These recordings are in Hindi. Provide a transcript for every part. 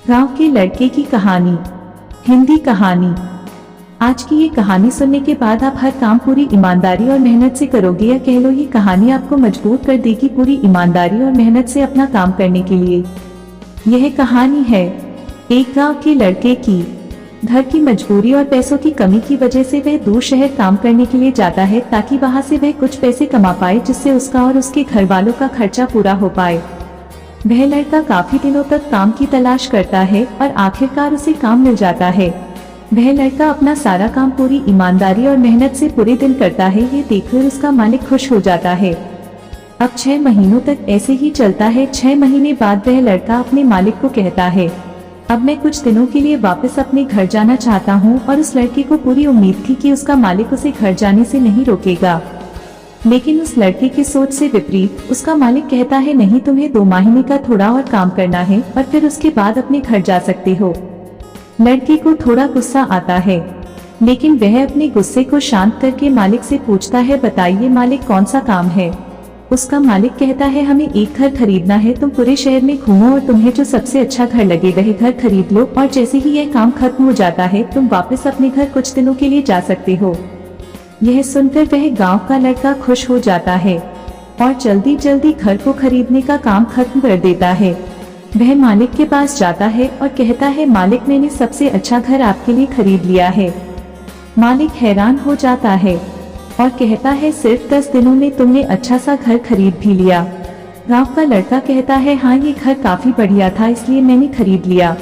गांव के लड़के की कहानी। हिंदी कहानी। आज की ये कहानी सुनने के बाद आप हर काम पूरी ईमानदारी और मेहनत से करोगे, या कह लो ये कहानी आपको मजबूर कर देगी पूरी ईमानदारी और मेहनत से अपना काम करने के लिए। यह कहानी है एक गांव के लड़के की। घर की मजबूरी और पैसों की कमी की वजह से वह दूर शहर काम करने के लिए जाता है, ताकि वहां से वह कुछ पैसे कमा पाए, जिससे उसका और उसके घर वालों का खर्चा पूरा हो पाए। वह लड़का काफी दिनों तक काम की तलाश करता है और आखिरकार उसे काम मिल जाता है। वह लड़का अपना सारा काम पूरी ईमानदारी और मेहनत से पूरे दिन करता है। ये देखकर उसका मालिक खुश हो जाता है। अब 6 महीनों तक ऐसे ही चलता है। 6 महीने बाद वह लड़का अपने मालिक को कहता है, अब मैं कुछ दिनों के लिए वापस अपने घर जाना चाहता हूँ। और उस लड़के को पूरी उम्मीद थी कि उसका मालिक उसे घर जाने से नहीं रोकेगा, लेकिन उस लड़के की सोच से विपरीत उसका मालिक कहता है, नहीं, तुम्हें 2 महीने का थोड़ा और काम करना है और फिर उसके बाद अपने घर जा सकते हो। लड़के को थोड़ा गुस्सा आता है, लेकिन वह अपने गुस्से को शांत करके मालिक से पूछता है, बताइए मालिक, कौन सा काम है। उसका मालिक कहता है, हमें एक घर खरीदना है। तुम पूरे शहर में घूमो और तुम्हें जो सबसे अच्छा घर लगे वह घर खरीद लो, और जैसे ही यह काम खत्म हो जाता है तुम वापस अपने घर कुछ दिनों के लिए जा सकते हो। यह सुनकर वह गांव का लड़का खुश हो जाता है और जल्दी जल्दी घर को खरीदने का काम खत्म कर देता है। वह मालिक के पास जाता है और कहता है, मालिक, मैंने सबसे अच्छा घर आपके लिए खरीद लिया है। मालिक हैरान हो जाता है और कहता है, सिर्फ 10 दिनों में तुमने अच्छा सा घर खरीद भी लिया। गांव का लड़का कहता है, हाँ, ये घर काफी बढ़िया था, इसलिए मैंने खरीद लिया।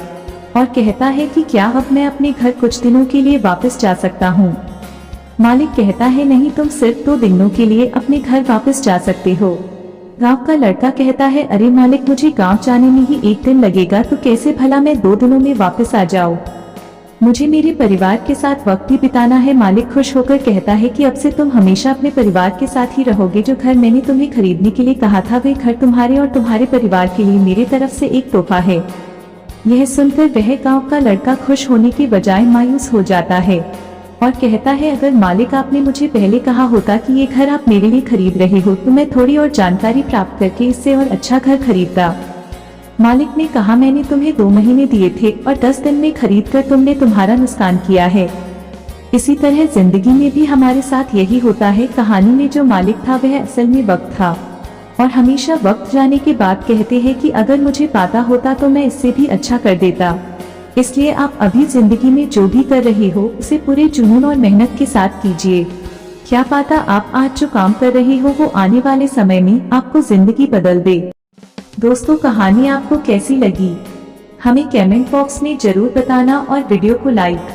और कहता है कि क्या अब मैं अपने घर कुछ दिनों के लिए वापस जा सकता हूँ। मालिक कहता है, नहीं, तुम सिर्फ 2 दिनों के लिए अपने घर वापस जा सकते हो। गांव का लड़का कहता है, अरे मालिक, मुझे गांव जाने में ही 1 दिन लगेगा, तो कैसे भला मैं 2 दिनों में वापस आ जाऊं। मुझे मेरे परिवार के साथ वक्त भी बिताना है। मालिक खुश होकर कहता है कि अब से तुम हमेशा अपने परिवार के साथ ही रहोगे। जो घर मैंने तुम्हें खरीदने के लिए कहा था वह घर तुम्हारे और तुम्हारे परिवार के लिए मेरी तरफ से एक तोहफा है। यह सुनकर वह गाँव का लड़का खुश होने की बजाय मायूस हो जाता है और कहता है, अगर मालिक, आपने मुझे पहले कहा होता कि ये घर आप मेरे लिए खरीद रहे हो, तो मैं थोड़ी और जानकारी प्राप्त करके इससे और अच्छा घर खरीदता। मालिक ने कहा, मैंने तुम्हें 2 महीने दिए थे और 10 दिन में खरीदकर तुमने तुम्हारा नुकसान किया है। इसी तरह जिंदगी में भी हमारे साथ यही होता है। कहानी में जो मालिक था वह असल में वक्त था, और हमेशा वक्त जाने के बाद कहते हैं कि अगर मुझे पता होता तो मैं इससे भी अच्छा कर देता। इसलिए आप अभी जिंदगी में जो भी कर रहे हो उसे पूरे जुनून और मेहनत के साथ कीजिए। क्या पता आप आज जो काम कर रहे हो वो आने वाले समय में आपको जिंदगी बदल दे। दोस्तों, कहानी आपको कैसी लगी हमें कमेंट बॉक्स में जरूर बताना, और वीडियो को लाइक,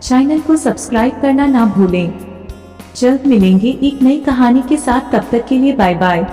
चैनल को सब्सक्राइब करना ना भूलें। जल्द मिलेंगे एक नई कहानी के साथ, तब तक के लिए बाय बाय।